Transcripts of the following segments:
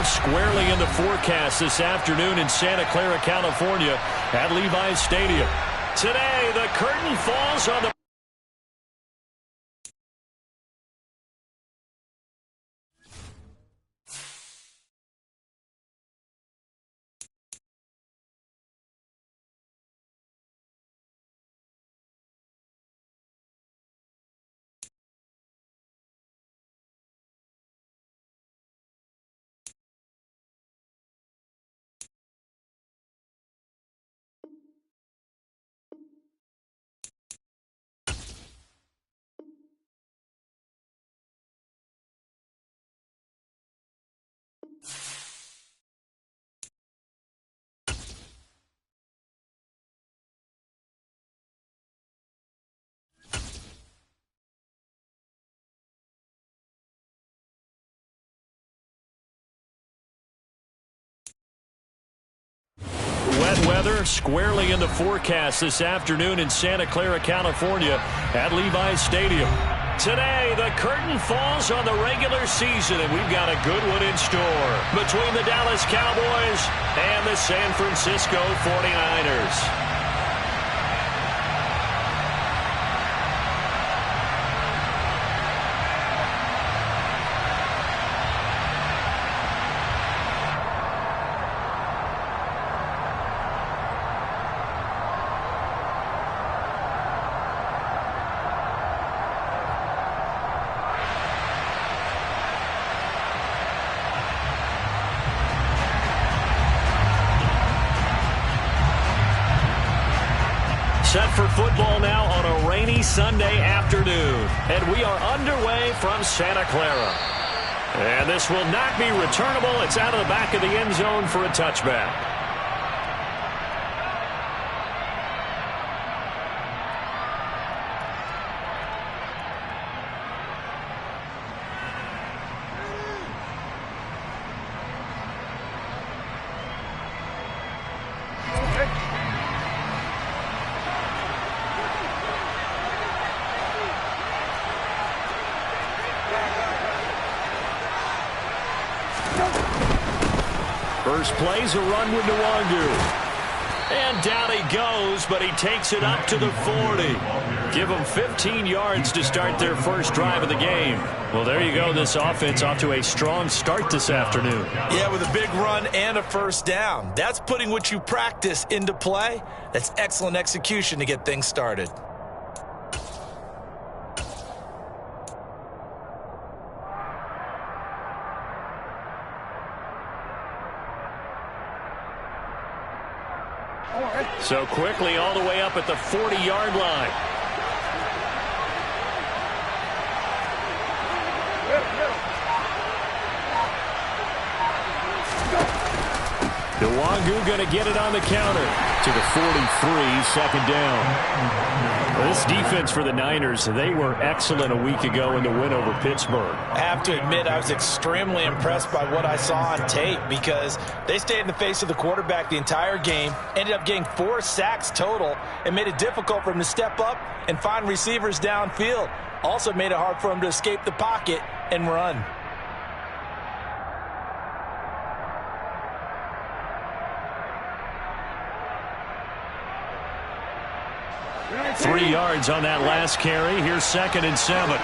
weather squarely in the forecast this afternoon in Santa Clara, California at Levi's Stadium. Today, the curtain falls on the wet weather squarely in the forecast this afternoon in Santa Clara, California at Levi's Stadium. Today, the curtain falls on the regular season, and we've got a good one in store between the Dallas Cowboys and the San Francisco 49ers. Set for football now on a rainy Sunday afternoon. And we are underway from Santa Clara. And this will not be returnable. It's out of the back of the end zone for a touchback. First play's a run with Nwangu. And down he goes, but he takes it up to the 40. Give them 15 yards to start their first drive of the game. Well, there you go. This offense off to a strong start this afternoon. Yeah, with a big run and a first down. That's putting what you practice into play. That's excellent execution to get things started. So quickly all the way up at the 40-yard line. Nwangu going to get it on the counter to the 43, second down. This defense for the Niners, they were excellent a week ago in the win over Pittsburgh. I have to admit, I was extremely impressed by what I saw on tape because they stayed in the face of the quarterback the entire game, ended up getting 4 sacks total, and made it difficult for him to step up and find receivers downfield. Also made it hard for him to escape the pocket and run. Three yards on that last carry. Here's 2nd and 7.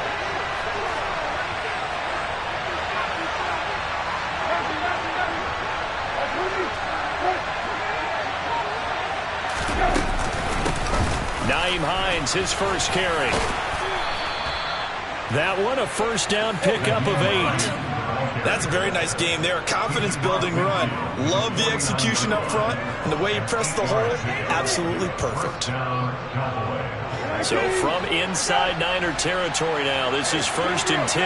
Nyheim Hines, his first carry. That one, a first down pickup of 8. That's a very nice game there. Confidence-building run. Love the execution up front, and the way he pressed the hole, absolutely perfect. So from inside Niner territory now, this is 1st and 10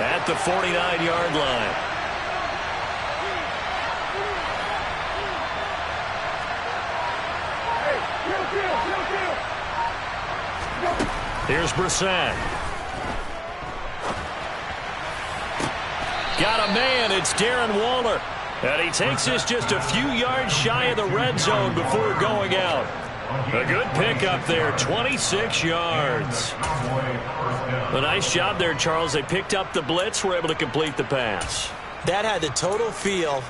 at the 49-yard line. Here's Brissett. Got a man. It's Darren Waller. And he takes this just a few yards shy of the red zone before going out. A good pickup there, 26 yards. A nice job there, Charles. They picked up the blitz, were able to complete the pass. That had the total feel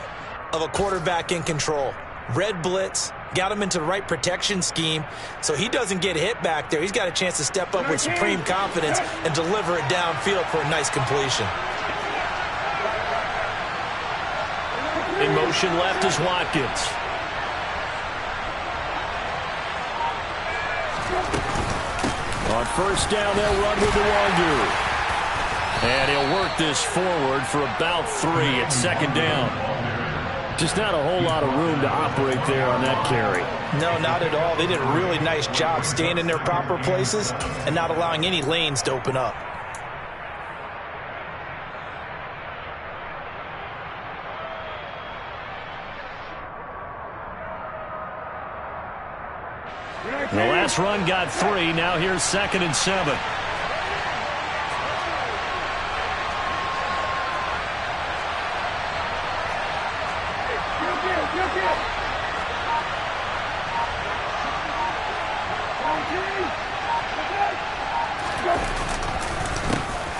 of a quarterback in control. Red blitz, got him into the right protection scheme, so he doesn't get hit back there. He's got a chance to step up with supreme confidence and deliver it downfield for a nice completion. In motion left is Watkins. On first down, they'll run with Nwangu. And he'll work this forward for about 3 at second down. Just not a whole lot of room to operate there on that carry. No, not at all. They did a really nice job staying in their proper places and not allowing any lanes to open up. The last run got 3. Now here's 2nd and 7.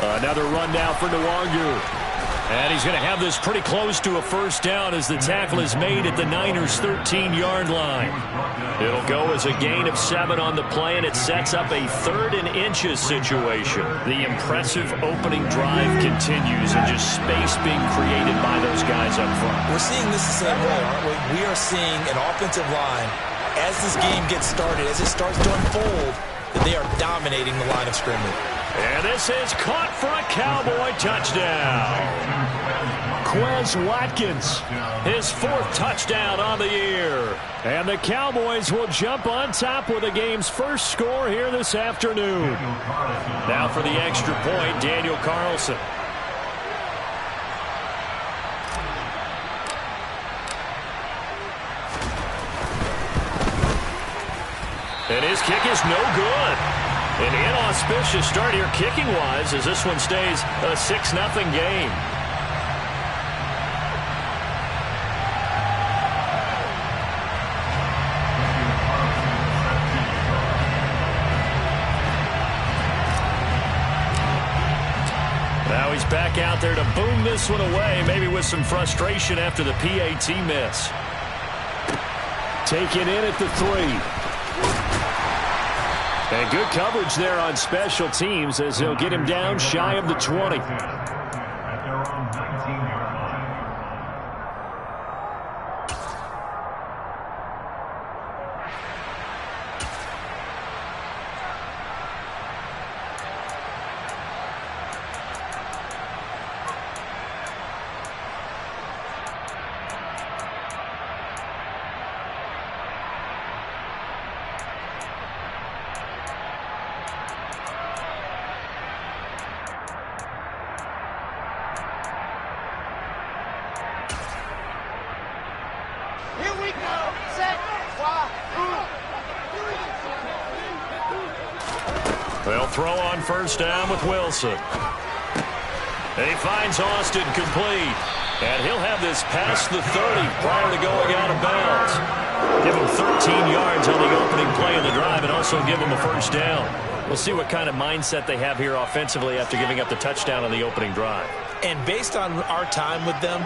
Another run now for Nwangu. And he's going to have this pretty close to a first down as the tackle is made at the Niners' 13-yard line. It'll go as a gain of 7 on the play, and it sets up a 3rd and inches situation. The impressive opening drive continues, and just space being created by those guys up front. We're seeing this the same way, aren't we? We are seeing an offensive line, as this game gets started, as it starts to unfold, that they are dominating the line of scrimmage. And this is caught for a Cowboy touchdown. Quez Watkins, his 4th touchdown on the year. And the Cowboys will jump on top with the game's first score here this afternoon. Now for the extra point, Daniel Carlson. And his kick is no good. An inauspicious start here kicking-wise as this one stays a 6-0 game. Now he's back out there to boom this one away, maybe with some frustration after the PAT miss. Taken in at the 3. And good coverage there on special teams as they'll get him down shy of the 20. They'll throw on first down with Wilson. And he finds Austin complete. And he'll have this past the 30 prior to going out of bounds. Give him 13 yards on the opening play of the drive and also give him a first down. We'll see what kind of mindset they have here offensively after giving up the touchdown on the opening drive. And based on our time with them,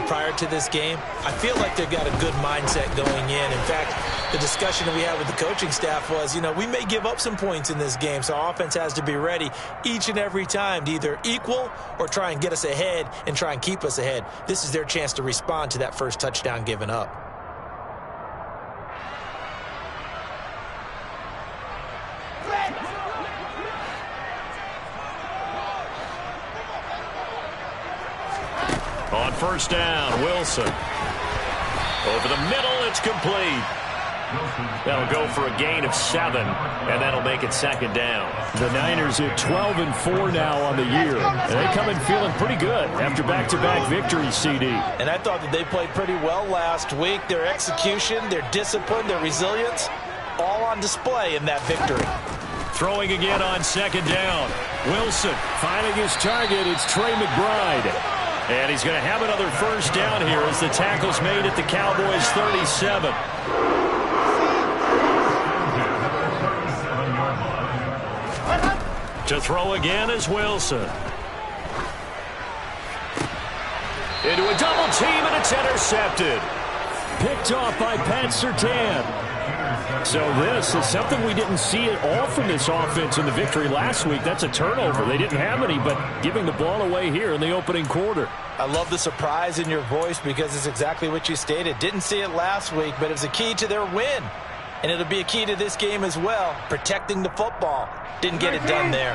prior to this game, I feel like they've got a good mindset going in. In fact, the discussion that we had with the coaching staff was, we may give up some points in this game, so our offense has to be ready each and every time to either equal or try and get us ahead and try and keep us ahead. This is their chance to respond to that first touchdown given up. On first down, Wilson. Over the middle, it's complete. That'll go for a gain of 7, and that'll make it second down. The Niners at 12-4 now on the year. And they come in feeling pretty good after back-to-back victories, CD. And I thought that they played pretty well last week. Their execution, their discipline, their resilience, all on display in that victory. Throwing again on second down. Wilson finding his target. It's Trey McBride. And he's going to have another first down here as the tackle's made at the Cowboys' 37. To throw again is Wilson. Into a double team, and it's intercepted. Picked off by Pat Surtain. So this is something we didn't see at all from this offense in the victory last week. That's a turnover. They didn't have any, but giving the ball away here in the opening quarter. I love the surprise in your voice because it's exactly what you stated. Didn't see it last week, but it was a key to their win. And it'll be a key to this game as well, protecting the football. Didn't get it done there.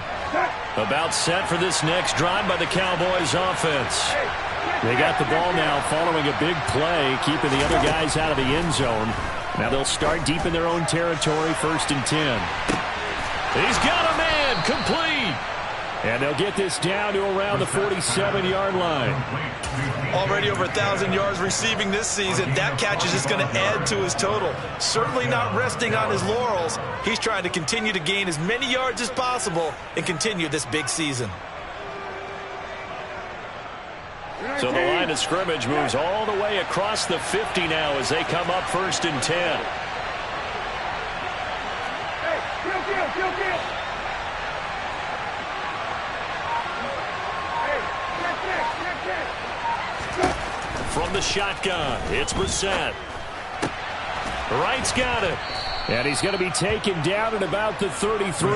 About set for this next drive by the Cowboys offense. They got the ball now following a big play, keeping the other guys out of the end zone. Now they'll start deep in their own territory, 1st and 10. He's got a man, complete. And they'll get this down to around the 47-yard line. Already over 1,000 yards receiving this season. That catch is just going to add to his total. Certainly not resting on his laurels. He's trying to continue to gain as many yards as possible and continue this big season. So the line of scrimmage moves all the way across the 50 now as they come up 1st and 10. From the shotgun, it's Brissett. Wright's got it. And he's going to be taken down at about the 33.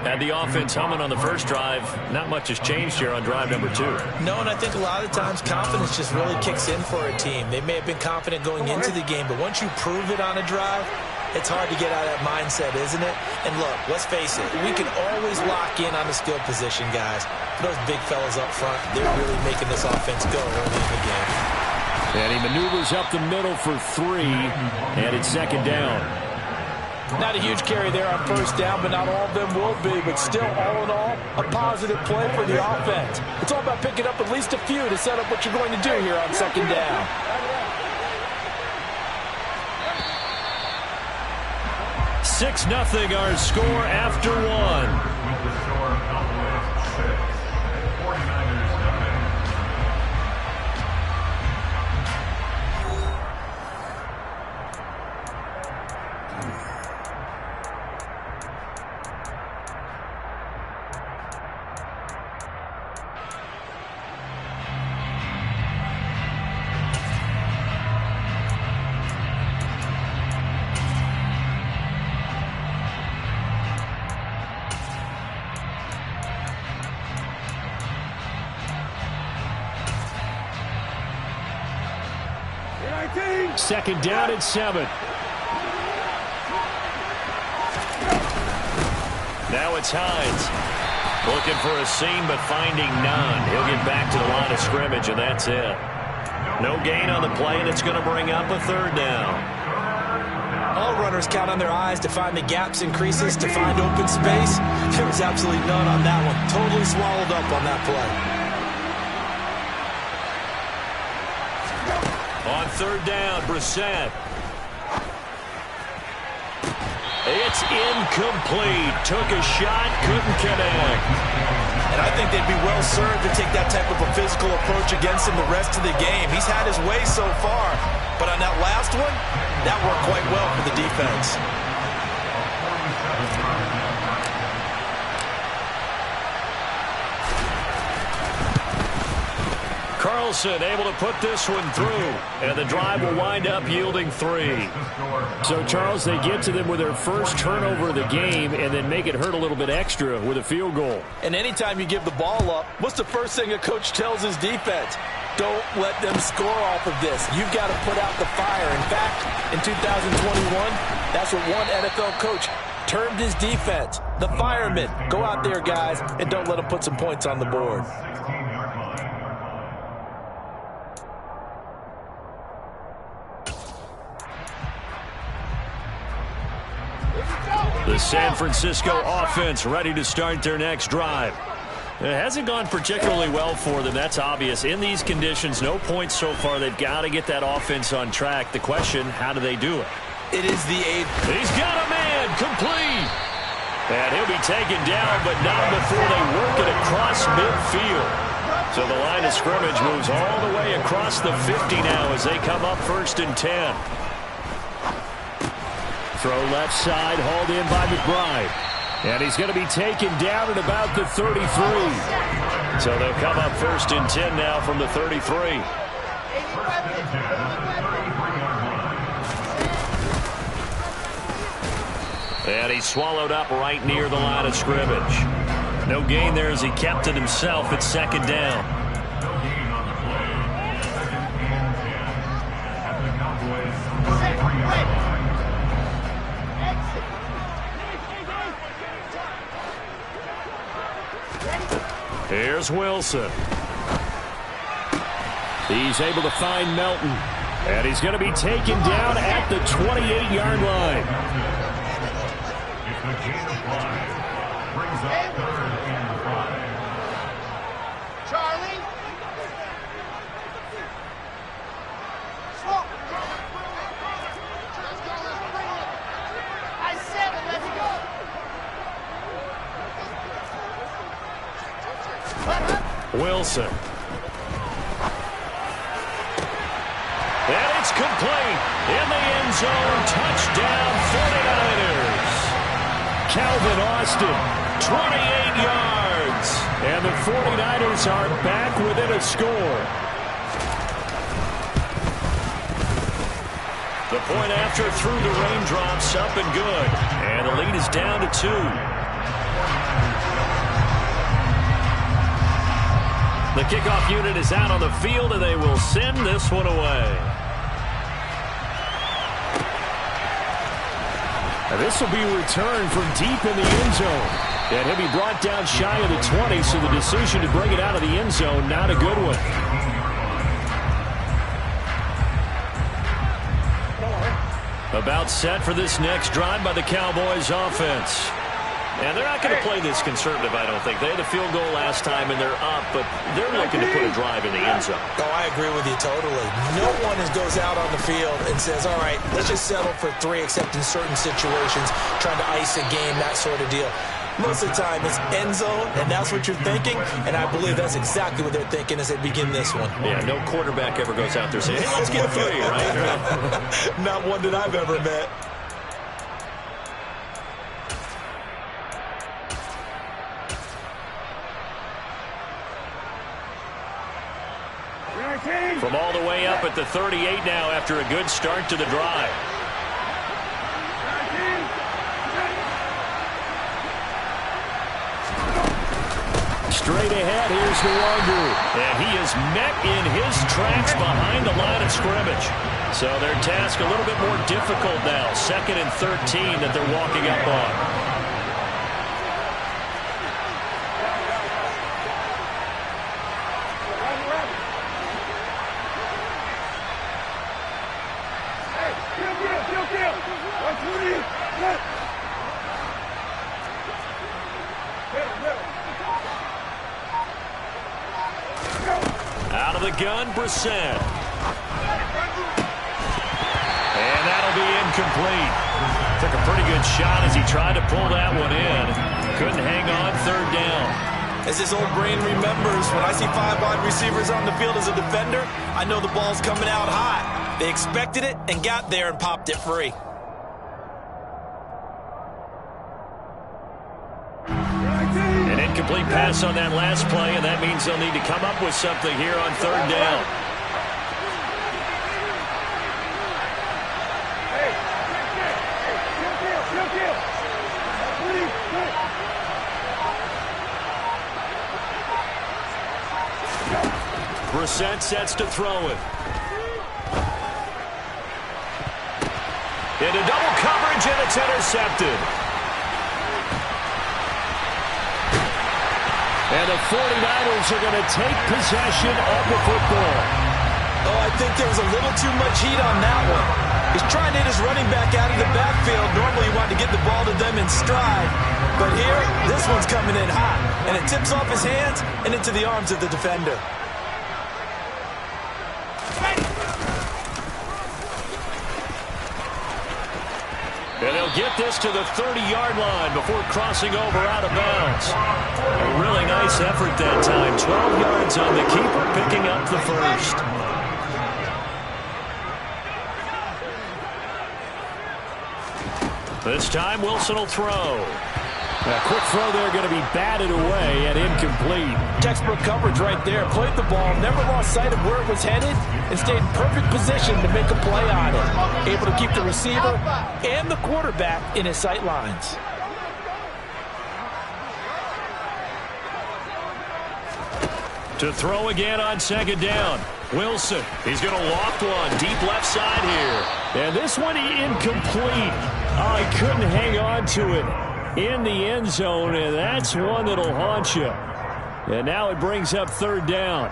Had the offense humming on the first drive. Not much has changed here on drive number 2. No, and I think a lot of times confidence just really kicks in for a team. They may have been confident going into the game, but once you prove it on a drive, it's hard to get out of that mindset, isn't it? And look, let's face it, we can always lock in on the skill position, guys. Those big fellas up front, they're really making this offense go early in the game. And he maneuvers up the middle for 3, and it's 2nd down. Not a huge carry there on 1st down, but not all of them will be. But still, all in all, a positive play for the offense. It's all about picking up at least a few to set up what you're going to do here on 2nd down. Six nothing our score after 1. Second down at 7. Now it's Hines. Looking for a seam, but finding none. He'll get back to the line of scrimmage, and that's it. No gain on the play, and it's going to bring up a 3rd down. All runners count on their eyes to find the gaps and creases, to find open space. There was absolutely none on that one. Totally swallowed up on that play. On 3rd down, Brissett. It's incomplete. Took a shot, couldn't connect. And I think they'd be well served to take that type of a physical approach against him the rest of the game. He's had his way so far, but on that last one, that worked quite well for the defense. Carlson able to put this one through, and the drive will wind up yielding 3. So, Charles, they get to them with their first turnover of the game and then make it hurt a little bit extra with a field goal. And anytime you give the ball up, what's the first thing a coach tells his defense? Don't let them score off of this. You've got to put out the fire. In fact, in 2021, that's what one NFL coach termed his defense. The firemen. Go out there, guys, and don't let them put some points on the board. The San Francisco offense ready to start their next drive. It hasn't gone particularly well for them. That's obvious. In these conditions, no points so far. They've got to get that offense on track. The question, how do they do it? It is the 8th. He's got a man, complete. And he'll be taken down, but not before they work it across midfield. So the line of scrimmage moves all the way across the 50 now as they come up 1st and 10. Throw left side, hauled in by McBride. And he's going to be taken down at about the 33. So they'll come up 1st and 10 now from the 33. And he swallowed up right near the line of scrimmage. No gain there as he kept it himself at 2nd down. Here's Wilson. He's able to find Melton. And he's going to be taken down at the 28-yard line. Charlie. I said it, let's go. Wilson. And it's complete. In the end zone. Touchdown 49ers. Calvin Austin, 28 yards. And the 49ers are back within a score. The point after through the raindrops, up and good. And the lead is down to 2. The kickoff unit is out on the field, and they will send this one away. And this will be returned from deep in the end zone. And he'll be brought down shy of the 20, so the decision to bring it out of the end zone, not a good one. About set for this next drive by the Cowboys offense. And they're not going to play this conservative, I don't think. They had a field goal last time, and they're up, but they're looking to put a drive in the end zone. Oh, I agree with you totally. No one goes out on the field and says, all right, let's just settle for 3, except in certain situations, trying to ice a game, that sort of deal. Most of the time, it's end zone, and that's what you're thinking, and I believe that's exactly what they're thinking as they begin this one. Yeah, no quarterback ever goes out there saying, hey, let's get 3, right? Not one that I've ever met. From all the way up at the 38 now after a good start to the drive. Straight ahead, here's Nwogu. And he is met in his tracks behind the line of scrimmage. So their task a little bit more difficult now. 2nd and 13 that they're walking up on. Out of the gun, Brissett. And that'll be incomplete. Took a pretty good shot as he tried to pull that one in. Couldn't hang on 3rd down. As his old brain remembers, when I see 5 wide receivers on the field as a defender, I know the ball's coming out hot. They expected it and got there and popped it free. An incomplete pass on that last play, and that means they'll need to come up with something here on 3rd down. Brissett sets to throw it. Into double coverage, and it's intercepted. And the 49ers are going to take possession of the football. Oh, I think there was a little too much heat on that one. He's trying to hit his running back out of the backfield. Normally, you want to get the ball to them in stride. But here, this one's coming in hot. And it tips off his hands and into the arms of the defender. And they'll get this to the 30-yard line before crossing over out of bounds. A really nice effort that time. 12 yards on the keeper, picking up the first. This time, Wilson will throw. A quick throw there going to be batted away and incomplete. Textbook coverage right there. Played the ball, never lost sight of where it was headed, and stayed in perfect position to make a play on it. Able to keep the receiver and the quarterback in his sight lines. To throw again on second down. Wilson, he's going to loft one deep left side here. And this one incomplete. Oh, he couldn't hang on to it in the end zone, and that's one that'll haunt you. And now it brings up third down.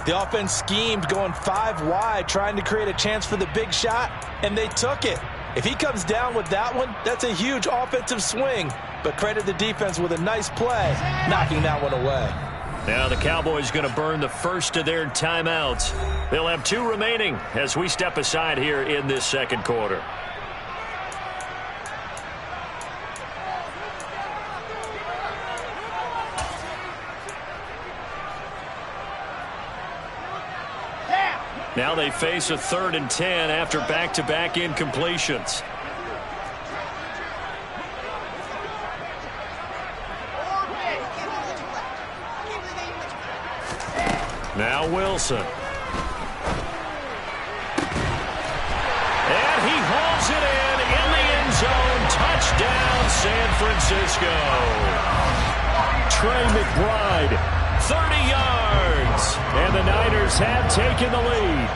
The offense schemed going 5 wide, trying to create a chance for the big shot, and they took it. If he comes down with that one, that's a huge offensive swing. But credit the defense with a nice play, knocking that one away. Now the Cowboys going to burn the first of their timeouts. They'll have 2 remaining as we step aside here in this second quarter. Now they face a 3rd and 10 after back-to-back incompletions. Now Wilson. And he hauls it in the end zone. Touchdown, San Francisco. Trey McBride, 30 yards. And the Niners have taken the lead.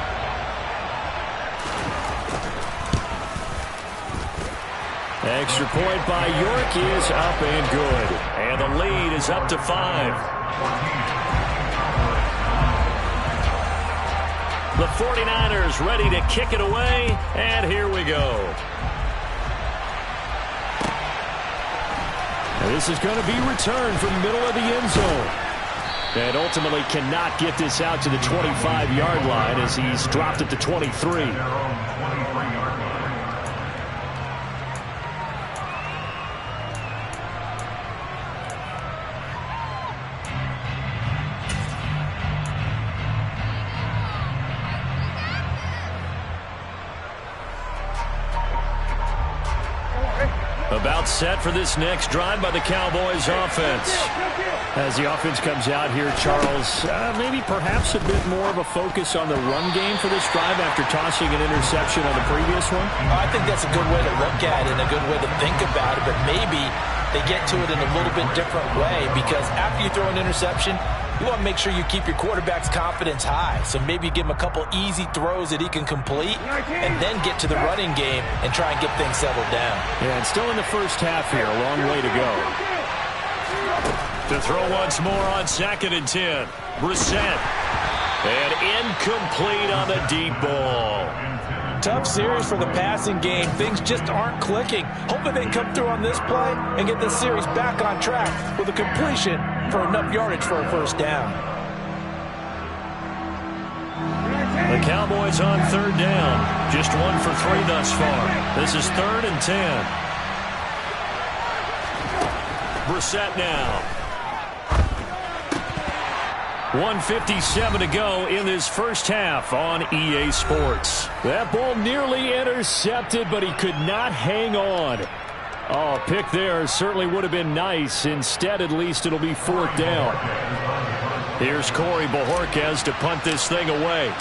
Extra point by York is up and good. And the lead is up to 5. The 49ers ready to kick it away, and here we go. And this is going to be returned from the middle of the end zone. And ultimately cannot get this out to the 25-yard line as he's dropped at the 23. About set for this next drive by the Cowboys offense. As the offense comes out here, Charles, maybe perhaps a bit more of a focus on the run game for this drive after tossing an interception on the previous one? I think that's a good way to look at it and a good way to think about it, but maybe they get to it in a little bit different way because after you throw an interception, you want to make sure you keep your quarterback's confidence high. So maybe give him a couple easy throws that he can complete and then get to the running game and try and get things settled down. Yeah, and still in the first half here. A long way to go. To throw once more on 2nd and 10. Brissett. And incomplete on the deep ball. Tough series for the passing game. Things just aren't clicking. Hoping they can come through on this play and get this series back on track with a completion for enough yardage for a first down. The Cowboys on 3rd down. Just 1 for 3 thus far. This is 3rd and 10. Brissett now. 1:57 to go in this first half on EA Sports. That ball nearly intercepted, but he could not hang on. Oh, pick there certainly would have been nice. Instead, at least it'll be 4th down. Here's Corey Bojorquez to punt this thing away.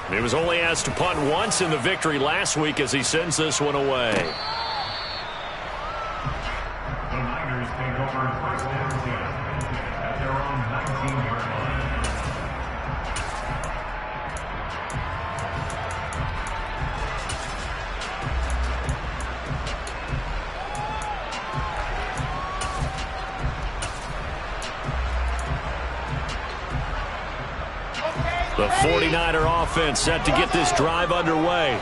He was only asked to punt once in the victory last week as he sends this one away. The Niners take over 1st and 10 at their own 19-yard line. The 49er offense set to get this drive underway.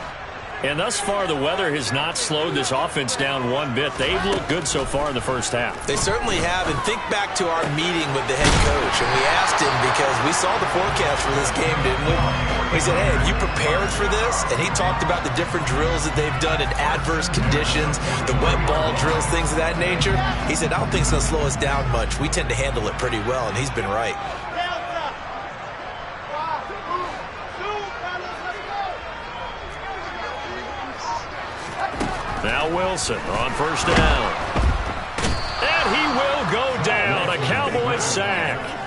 And thus far, the weather has not slowed this offense down one bit. They've looked good so far in the first half. They certainly have, and think back to our meeting with the head coach, and we asked him because we saw the forecast for this game, didn't we? We said, hey, have you prepared for this? And he talked about the different drills that they've done in adverse conditions, the wet ball drills, things of that nature. He said, I don't think it's going to slow us down much. We tend to handle it pretty well, and he's been right. Now Wilson on first down. And he will go down. A Cowboys sack.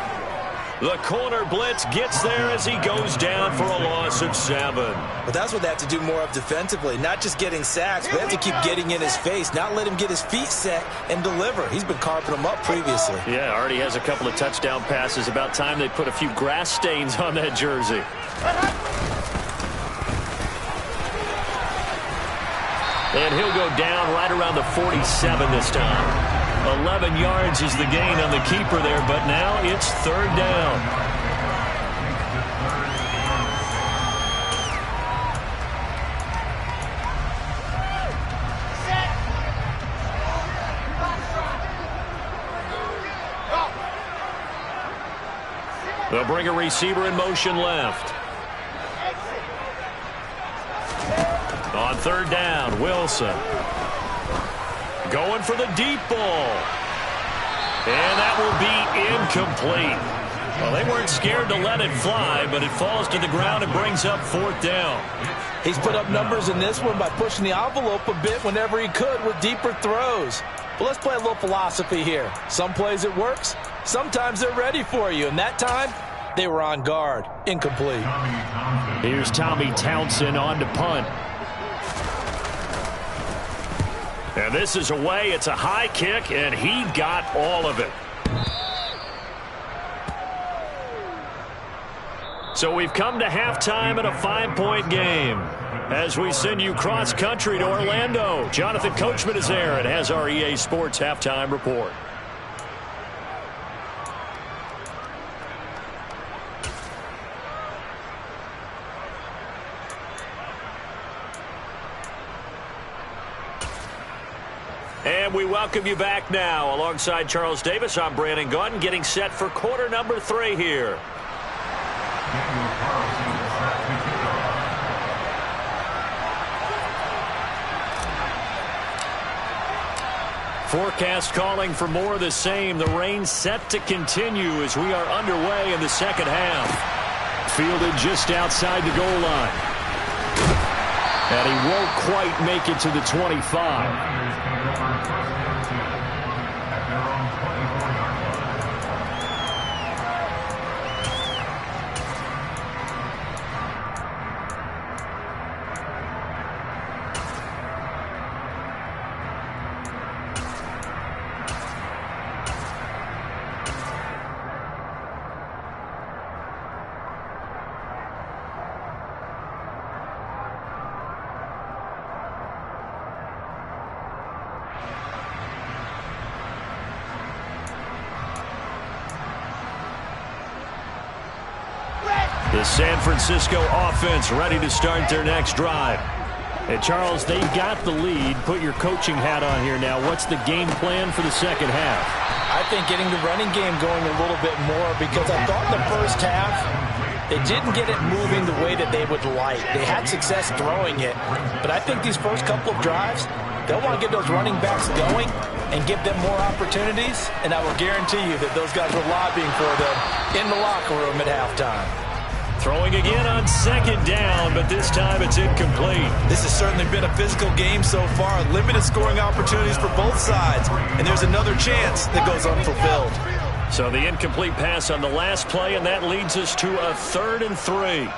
The corner blitz gets there as he goes down for a loss of 7. But that's what they have to do more of defensively. Not just getting sacks, but they have to keep getting in his face, not let him get his feet set and deliver. He's been carving them up previously. Yeah, already has a couple of touchdown passes. About time they put a few grass stains on that jersey. And he'll go down right around the 47 this time. 11 yards is the gain on the keeper there, but now it's third down. They'll bring a receiver in motion left. On third down, Wilson. Going for the deep ball. And that will be incomplete. Well, they weren't scared to let it fly, but it falls to the ground and brings up fourth down. He's put up numbers in this one by pushing the envelope a bit whenever he could with deeper throws. But let's play a little philosophy here. Some plays it works. Sometimes they're ready for you. And that time, they were on guard. Incomplete. Here's Tommy Townsend on to punt. And this is away. It's a high kick, and he got all of it. So we've come to halftime in a 5-point game. As we send you cross-country to Orlando, Jonathan Coachman is there and has our EA Sports Halftime Report. And we welcome you back now. Alongside Charles Davis, I'm Brandon Gaudin, getting set for quarter number 3 here. Forecast calling for more of the same. The rain set to continue as we are underway in the second half. Fielded just outside the goal line. And he won't quite make it to the 25. The San Francisco offense ready to start their next drive. And Charles, they've got the lead. Put your coaching hat on here now. What's the game plan for the second half? I think getting the running game going a little bit more, because I thought in the first half they didn't get it moving the way that they would like. They had success throwing it, but I think these first couple of drives, they'll want to get those running backs going and give them more opportunities, and I will guarantee you that those guys were lobbying for them in the locker room at halftime. Throwing again on second down, but this time it's incomplete. This has certainly been a physical game so far. Limited scoring opportunities for both sides, and there's another chance that goes unfulfilled. So the incomplete pass on the last play, and that leads us to a 3rd and 3.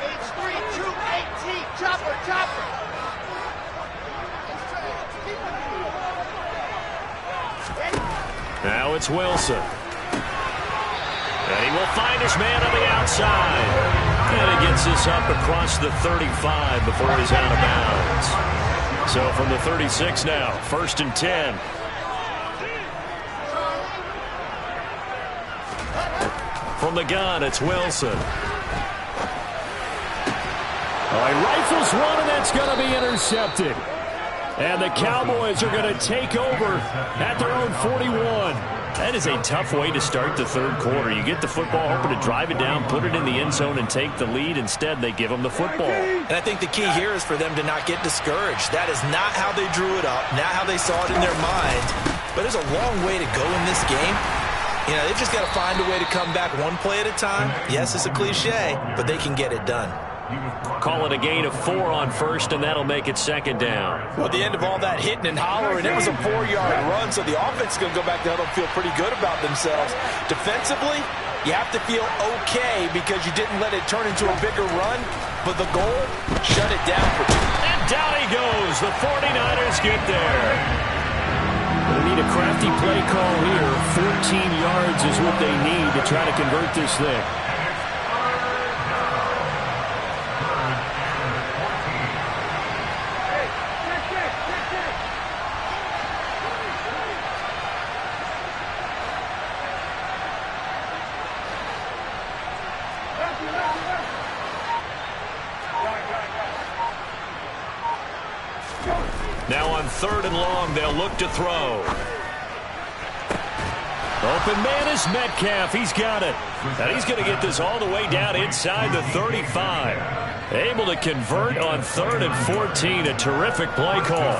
H3-2-8-T, chopper. Now it's Wilson. And he will find his man on the outside. And he gets this up across the 35 before he's out of bounds. So from the 36 now, 1st and 10. From the gun, it's Wilson. He rifles one, and that's going to be intercepted. And the Cowboys are going to take over at their own 41. That is a tough way to start the third quarter. You get the football, hoping to drive it down, put it in the end zone, and take the lead. Instead, they give them the football. And I think the key here is for them to not get discouraged. That is not how they drew it up, not how they saw it in their mind. But there's a long way to go in this game. You know, they've just got to find a way to come back one play at a time. Yes, it's a cliche, but they can get it done. Call it a gain of 4 on first, and that'll make it second down. Well, at the end of all that hitting and hollering, it was a 4-yard run, so the offense is going to go back to huddle and feel pretty good about themselves. Defensively, you have to feel okay because you didn't let it turn into a bigger run, but the goal, shut it down for 2. And down he goes. The 49ers get there. They need a crafty play call here. 14 yards is what they need to try to convert this thing. Now on 3rd and long, they'll look to throw. Open man is Metcalf. He's got it. And he's going to get this all the way down inside the 35. Able to convert on 3rd and 14. A terrific play call.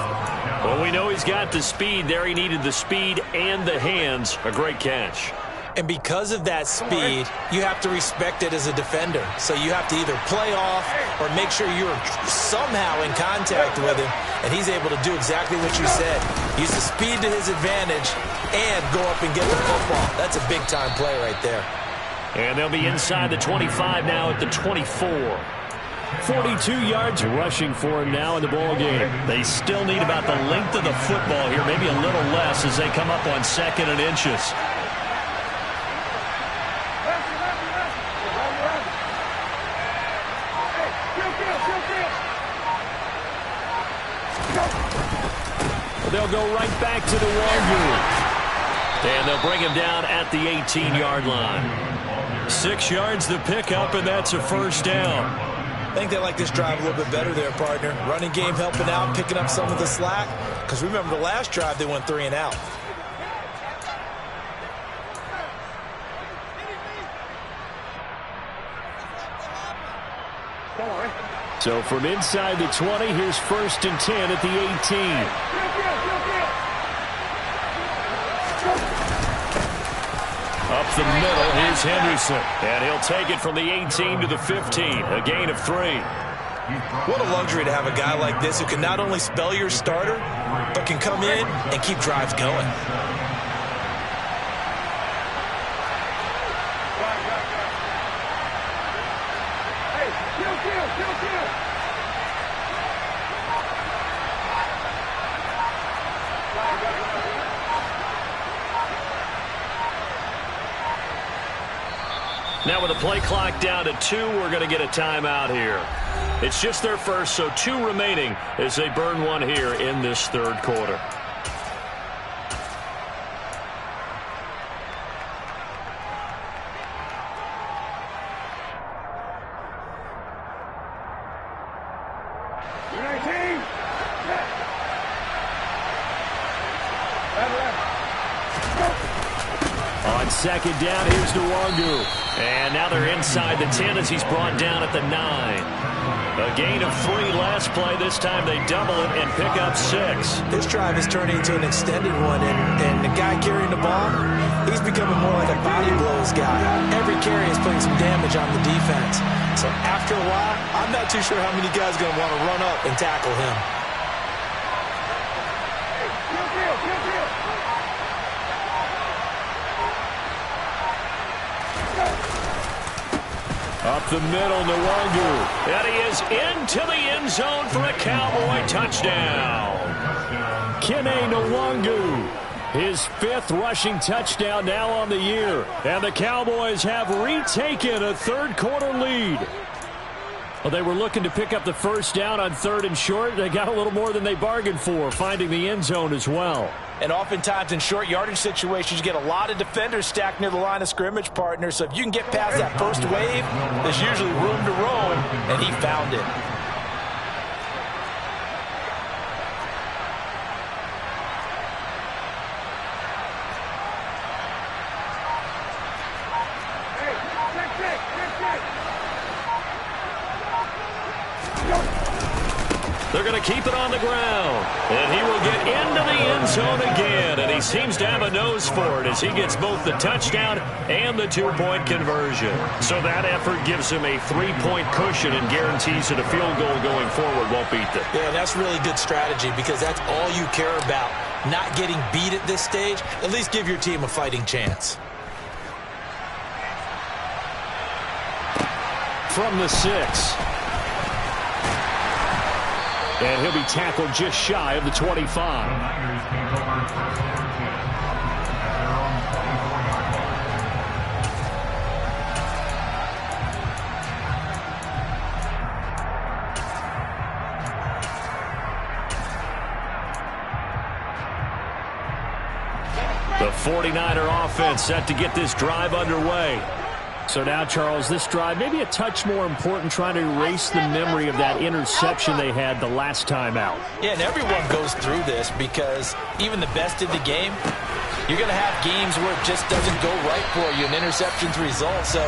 Well, we know he's got the speed there. He needed the speed and the hands. A great catch. And because of that speed, you have to respect it as a defender. So you have to either play off or make sure you're somehow in contact with him. And he's able to do exactly what you said. Use the speed to his advantage and go up and get the football. That's a big-time play right there. And they'll be inside the 25 now at the 24. 42 yards rushing for him now in the ball game. They still need about the length of the football here, maybe a little less as they come up on 2nd and inches. They'll go right back to the Wangu. And they'll bring him down at the 18-yard line. 6 yards the pickup, and that's a first down. I think they like this drive a little bit better there, partner. Running game helping out, picking up some of the slack. Because remember the last drive, they went 3 and out. So from inside the 20, here's 1st and 10 at the 18. Up the middle, here's Henderson. And he'll take it from the 18 to the 15. A gain of 3. What a luxury to have a guy like this who can not only spell your starter, but can come in and keep drives going. Now with the play clock down to 2, we're going to get a timeout here. It's just their first, so 2 remaining as they burn one here in this 3rd quarter. On 2nd down, here's Nwangu. And now they're inside the 10 as he's brought down at the 9. A gain of 3 last play. This time they double it and pick up 6. This drive is turning into an extended one, and the guy carrying the ball, he's becoming more like a body blows guy. Every carry is putting some damage on the defense. So after a while, I'm not too sure how many guys are going to want to run up and tackle him. Up the middle, Nwangu. And he is into the end zone for a Cowboy touchdown. Kene Nwangu, his 5th rushing touchdown now on the year. And the Cowboys have retaken a 3rd quarter lead. Well, they were looking to pick up the first down on 3rd and short. They got a little more than they bargained for, finding the end zone as well. And oftentimes in short yardage situations, you get a lot of defenders stacked near the line of scrimmage, partner. So if you can get past that first wave, there's usually room to roam, and he found it. They're going to keep it on the ground. And he will get into the end zone again. And he seems to have a nose for it as he gets both the touchdown and the 2-point conversion. So that effort gives him a 3-point cushion and guarantees that a field goal going forward won't beat them. Yeah, that's really good strategy because that's all you care about. Not getting beat at this stage, at least give your team a fighting chance. From the 6. And he'll be tackled just shy of the 25. The Niners take over first and 10 at their own 24-yard line. The 49er offense set to get this drive underway. So now, Charles, this drive maybe a touch more important, trying to erase the memory of that interception they had the last time out. Yeah, and everyone goes through this because even the best in the game, you're going to have games where it just doesn't go right for you, and interceptions result. So,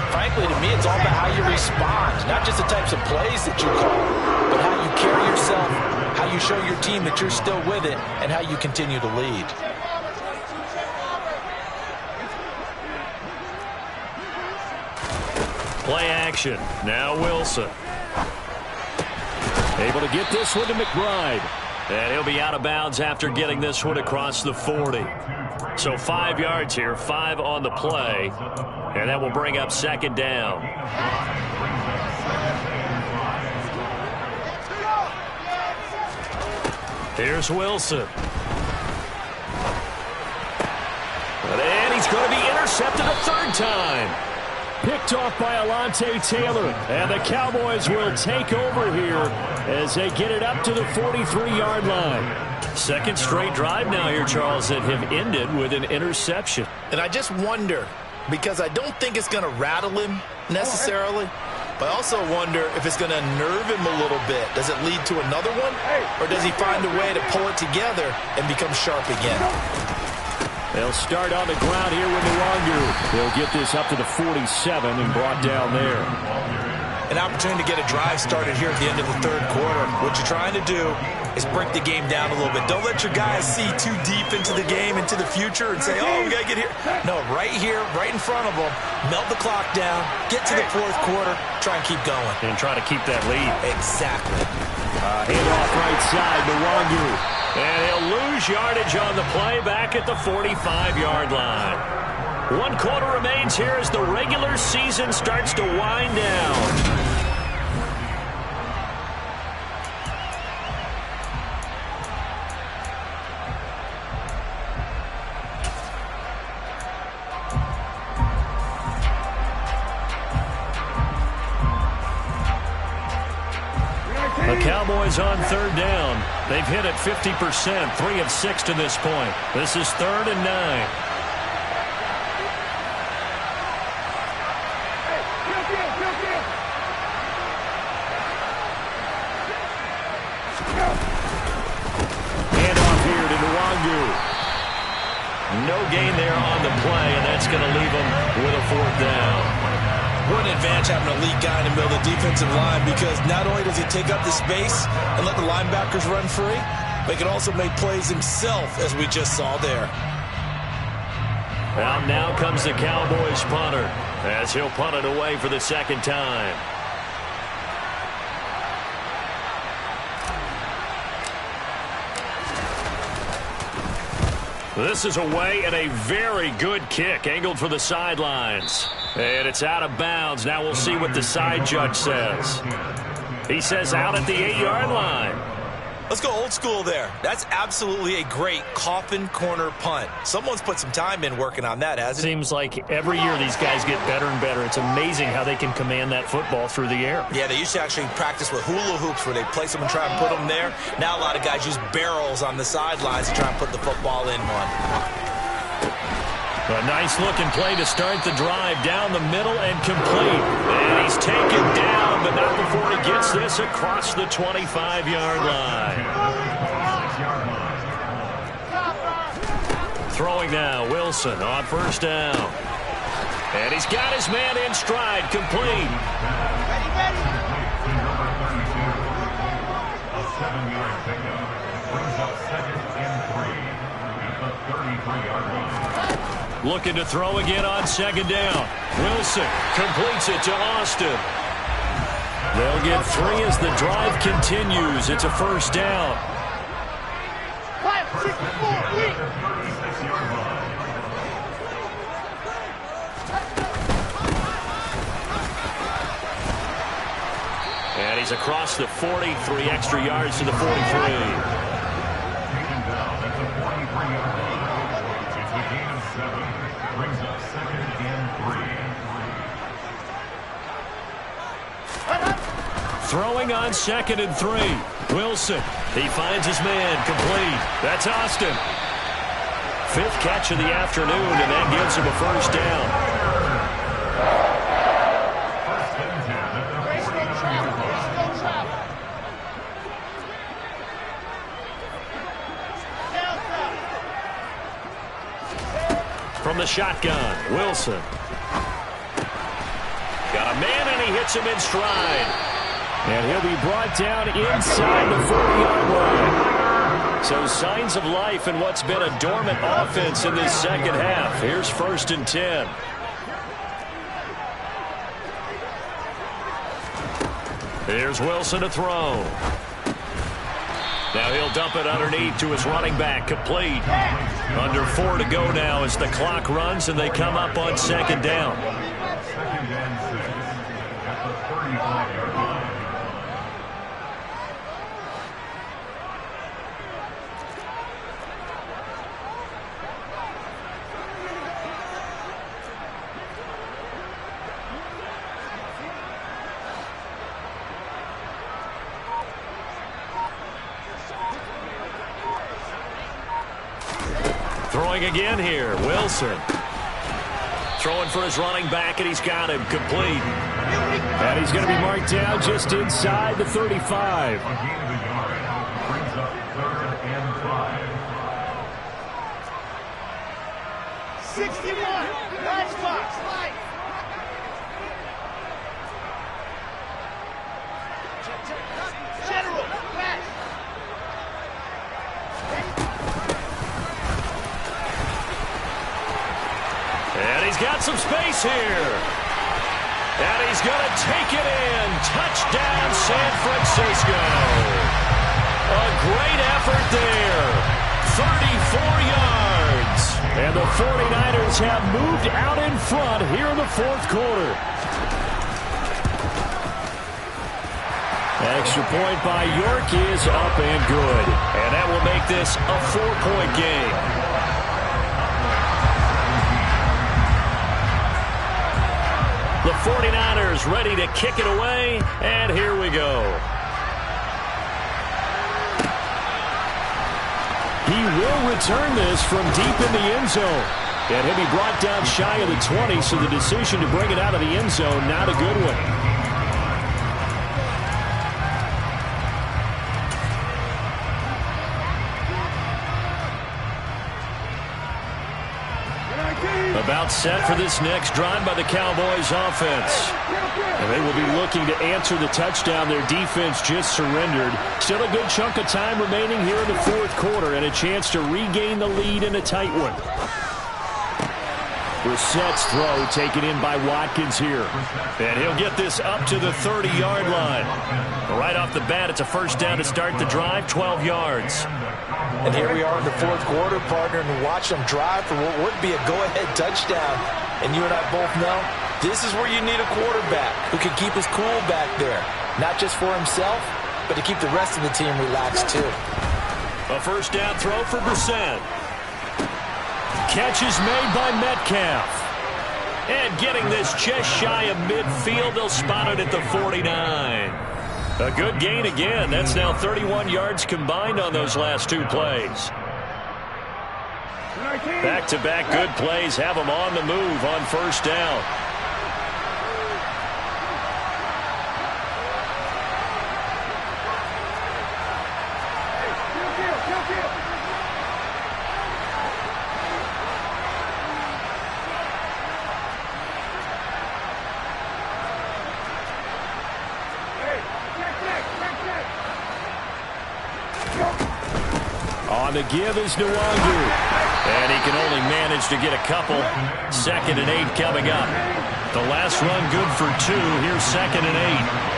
frankly, to me, it's all about how you respond, not just the types of plays that you call, but how you carry yourself, how you show your team that you're still with it, and how you continue to lead. Play action. Now Wilson. Able to get this one to McBride. And he'll be out of bounds after getting this one across the 40. So 5 yards here, 5 on the play. And that will bring up second down. Here's Wilson. And he's going to be intercepted a third time. Picked off by Alontae Taylor. And the Cowboys will take over here as they get it up to the 43-yard line. Second straight drive now here, Charles, that have ended with an interception. And I just wonder, because I don't think it's going to rattle him necessarily, but I also wonder if it's going to nerve him a little bit. Does it lead to another one? Or does he find a way to pull it together and become sharp again? They'll start on the ground here with Nwangu. They'll get this up to the 47 and brought down there. An opportunity to get a drive started here at the end of the third quarter. What you're trying to do is break the game down a little bit. Don't let your guys see too deep into the game, into the future, and say, oh, we got to get here. No, right here, right in front of them, melt the clock down, get to the fourth quarter, try and keep going. And try to keep that lead. Exactly. Handoff right side, Nwangu. And he'll lose yardage on the play back at the 45-yard line. 1 quarter remains here as the regular season starts to wind down. The Cowboys on third down. They've hit it 50%, 3 of 6 to this point. This is 3rd and 9. Handoff here to Nwangu. No gain there on the play, and that's going to leave them with a 4th down. What an advantage having a lead guy in the middle of the defensive line, because not only does he take up the space and let the linebackers run free, but he can also make plays himself, as we just saw there. Well, now comes the Cowboys punter as he'll punt it away for the second time. This is away and a very good kick angled for the sidelines. And it's out of bounds. Now we'll see what the side judge says. He says out at the 8-yard line. Let's go old school there. That's absolutely a great coffin corner punt. Someone's put some time in working on that, hasn't it? Seems like every year these guys get better and better. It's amazing how they can command that football through the air. Yeah, they used to actually practice with hula hoops where they place them and try and put them there. Now a lot of guys use barrels on the sidelines to try and put the football in one. A nice-looking play to start the drive down the middle and complete. And he's taken down, but not before he gets this across the 25-yard line. Throwing now, Wilson on first down. And he's got his man in stride, complete. A 7-yard pickup brings up 2nd and 3 at the 39. Looking to throw again on second down. Wilson completes it to Austin. They'll get 3 as the drive continues. It's a first down. 5, 6, 4, 3. And he's across the 40, 3 extra yards to the 43. Taken down at the 43-yard line. It's a gain of 7. Brings up 2nd and 3. Throwing on 2nd and 3. Wilson, he finds his man, complete. That's Austin. 5th catch of the afternoon, and that gives him a first down. From the shotgun, Wilson. Got a man, and he hits him in stride. And he'll be brought down inside the 40-yard line. So signs of life in what's been a dormant offense in this second half. Here's 1st and 10. Here's Wilson to throw. Now he'll dump it underneath to his running back, complete. Under 4 to go now as the clock runs and they come up on 2nd down. 2nd and 6 at the 35-yard line. Throwing again here, Wilson. Throwing for his running back, and he's got him complete. And he's going to be marked down just inside the 35. A gain of a yard. Brings up 3rd and 5. 61. Nice box. General. Back. And he's got some space here. And he's going to take it in. Touchdown, San Francisco. A great effort there. 34 yards. And the 49ers have moved out in front here in the 4th quarter. Extra point by York is up and good. And that will make this a 4-point game. The 49ers ready to kick it away, and here we go. He will return this from deep in the end zone. And he'll be brought down shy of the 20, so the decision to bring it out of the end zone, not a good one. About set for this next drive by the Cowboys offense. And they will be looking to answer the touchdown their defense just surrendered. Still a good chunk of time remaining here in the 4th quarter and a chance to regain the lead in a tight one. Brissett's throw taken in by Watkins here. And he'll get this up to the 30-yard line. Right off the bat, it's a first down to start the drive, 12 yards. And here we are in the 4th quarter, partner, and watch them drive for what would be a go-ahead touchdown. And you and I both know this is where you need a quarterback who can keep his cool back there. Not just for himself, but to keep the rest of the team relaxed too. A first down throw for Brissett. Catch is made by Metcalf. And getting this just shy of midfield, they'll spot it at the 49. A good gain again. That's now 31 yards combined on those last 2 plays. Back-to-back good plays have them on the move on first down. On the give is Nwangu. And he can only manage to get a couple. 2nd and 8 coming up. The last run good for 2. Here's 2nd and 8.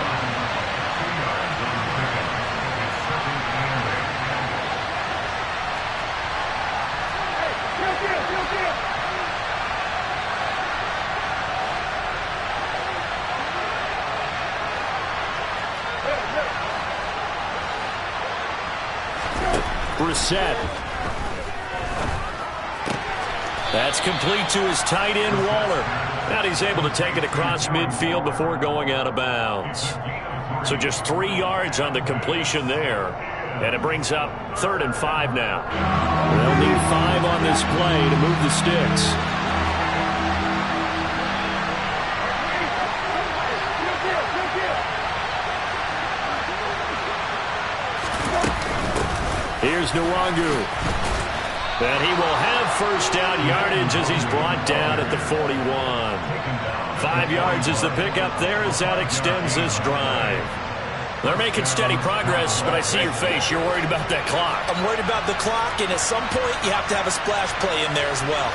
Brissett. That's complete to his tight end, Waller. And he's able to take it across midfield before going out of bounds. So just 3 yards on the completion there. And it brings up 3rd and 5 now. They'll need 5 on this play to move the sticks. Here's Nwangu. And he will have first down yardage as he's brought down at the 41. 5 yards is the pickup there as that extends this drive. They're making steady progress, but I see your face. You're worried about that clock. I'm worried about the clock, and at some point you have to have a splash play in there as well.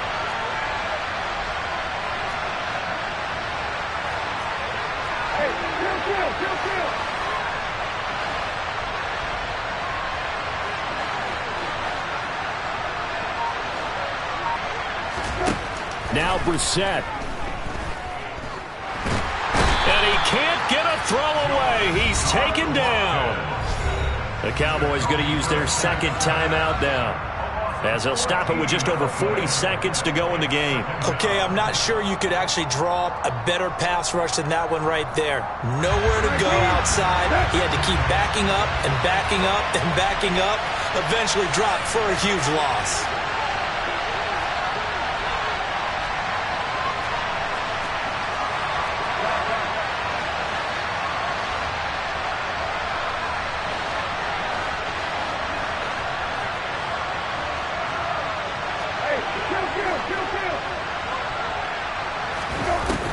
Now Brissett. And he can't get a throw away. He's taken down. The Cowboys going to use their 2nd timeout now, as they'll stop it with just over 40 seconds to go in the game. Okay, I'm not sure you could actually draw up a better pass rush than that one right there. Nowhere to go outside. He had to keep backing up and backing up and backing up. Eventually dropped for a huge loss.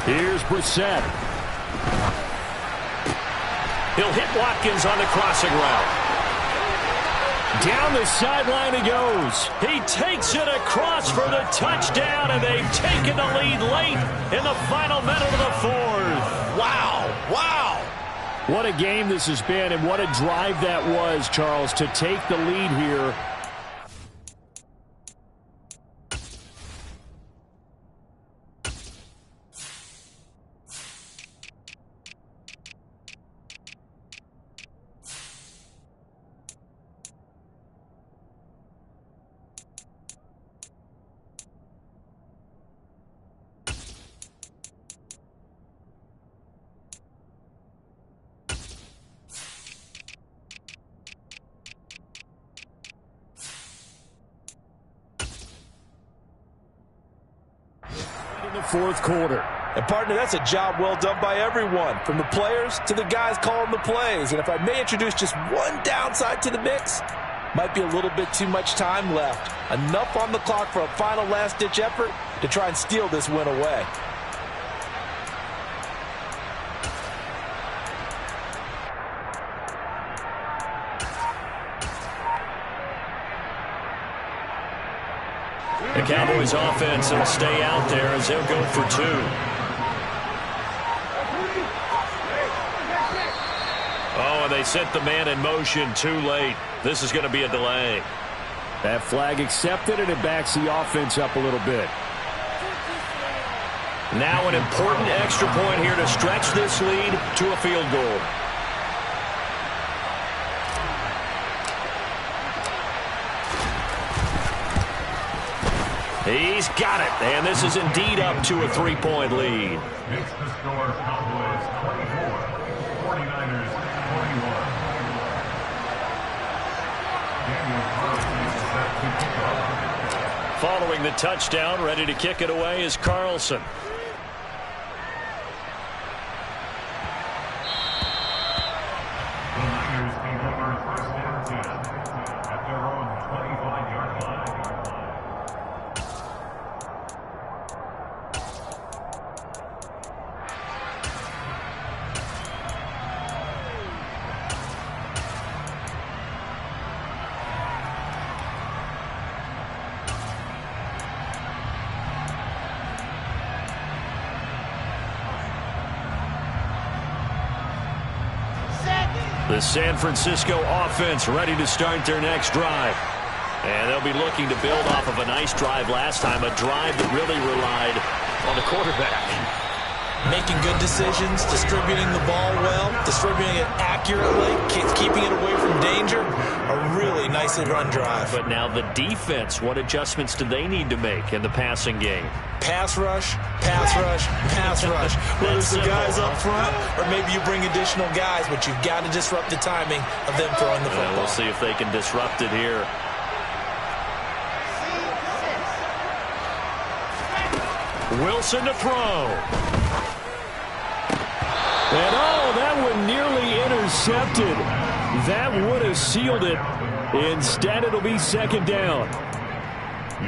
Here's Brissett. He'll hit Watkins on the crossing route. Down the sideline he goes. He takes it across for the touchdown, and they've taken the lead late in the final minute of the 4th. Wow. Wow. What a game this has been, and what a drive that was, Charles, to take the lead here. In the 4th quarter. And, partner, that's a job well done by everyone, from the players to the guys calling the plays. And if I may introduce just one downside to the mix, might be a little bit too much time left. Enough on the clock for a final last-ditch effort to try and steal this win away. The Cowboys offense will stay out there as they'll go for 2. Oh, and they set the man in motion too late. This is going to be a delay. That flag accepted, and it backs the offense up a little bit. Now an important extra point here to stretch this lead to a field goal. He's got it, and this is indeed up to a 3-point lead. Makes the score Cowboys 24, 49ers 41. Daniel Carlson is set to kick off. Following the touchdown, ready to kick it away is Carlson. The Niners take over 1st and 10 at their own 25-yard line. The San Francisco offense ready to start their next drive. And they'll be looking to build off of a nice drive last time, a drive that really relied on the quarterback. Making good decisions, distributing the ball well, distributing it accurately, keeping it away from danger. A really nicely run drive. But now the defense, what adjustments do they need to make in the passing game? Pass rush, pass rush, pass rush. Whether it's the guys up front or maybe you bring additional guys, but you've got to disrupt the timing of them throwing the football. We'll see if they can disrupt it here. Wilson to throw. And that one nearly intercepted. That would have sealed it. Instead, it'll be second down.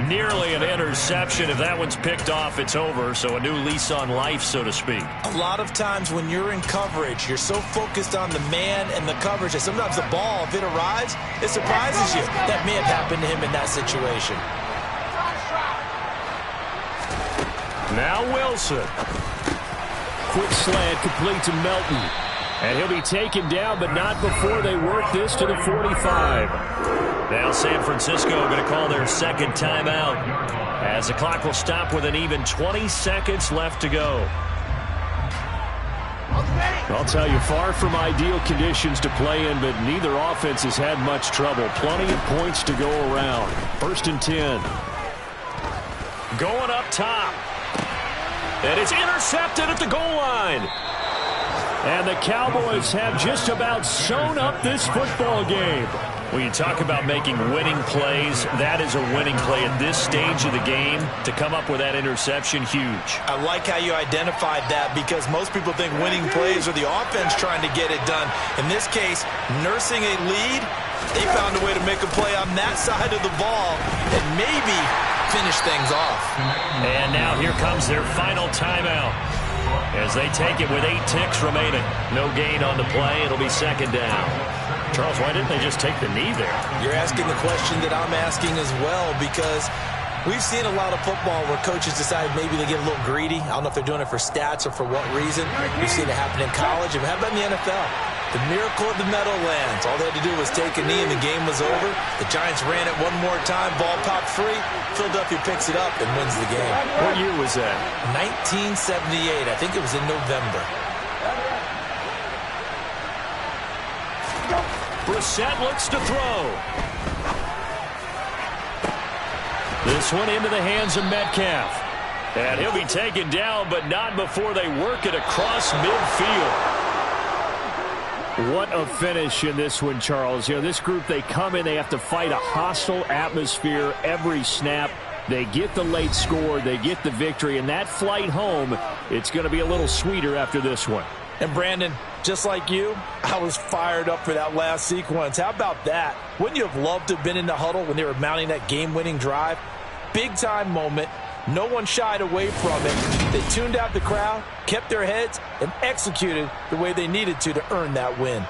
Nearly an interception. If that one's picked off, it's over. So a new lease on life, so to speak. A lot of times when you're in coverage, you're so focused on the man and the coverage that sometimes the ball, if it arrives, it surprises you. That may have happened to him in that situation. Now Wilson. Quick slant complete to Melton. And he'll be taken down, but not before they work this to the 45. Now San Francisco going to call their second timeout as the clock will stop with an even 20 seconds left to go. I'll tell you, far from ideal conditions to play in, but neither offense has had much trouble. Plenty of points to go around. 1st and 10. Going up top. And it's intercepted at the goal line. And the Cowboys have just about sewn up this football game. When you talk about making winning plays, that is a winning play at this stage of the game. To come up with that interception, huge. I like how you identified that because most people think winning plays are the offense trying to get it done. In this case, nursing a lead, they found a way to make a play on that side of the ball and maybe finish things off. And now here comes their final timeout as they take it with 8 ticks remaining. No gain on the play. It'll be second down. Charles, why didn't they just take the knee there? You're asking the question that I'm asking as well because we've seen a lot of football where coaches decide maybe they get a little greedy. I don't know if they're doing it for stats or for what reason. We've seen it happen in college. And how about in the NFL? The miracle of the Meadowlands. All they had to do was take a knee and the game was over. The Giants ran it one more time. Ball popped free. Philadelphia picks it up and wins the game. What year was that? 1978. I think it was in November. Brissett looks to throw. This one into the hands of Metcalf. And he'll be taken down, but not before they work it across midfield. What a finish in this one, Charles. You know, this group, they come in, they have to fight a hostile atmosphere every snap. They get the late score, they get the victory, and that flight home, it's going to be a little sweeter after this one. And Brandon, just like you, I was fired up for that last sequence. How about that? Wouldn't you have loved to have been in the huddle when they were mounting that game-winning drive? Big-time moment. No one shied away from it. They tuned out the crowd, kept their heads, and executed the way they needed to earn that win.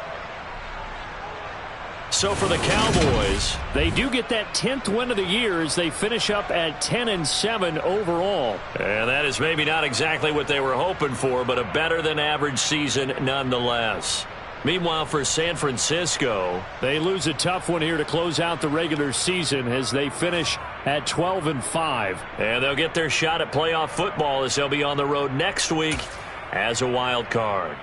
So for the Cowboys, they do get that 10th win of the year as they finish up at 10-7 overall. And that is maybe not exactly what they were hoping for, but a better-than-average season nonetheless. Meanwhile, for San Francisco, they lose a tough one here to close out the regular season as they finish at 12-5. And they'll get their shot at playoff football as they'll be on the road next week as a wild card.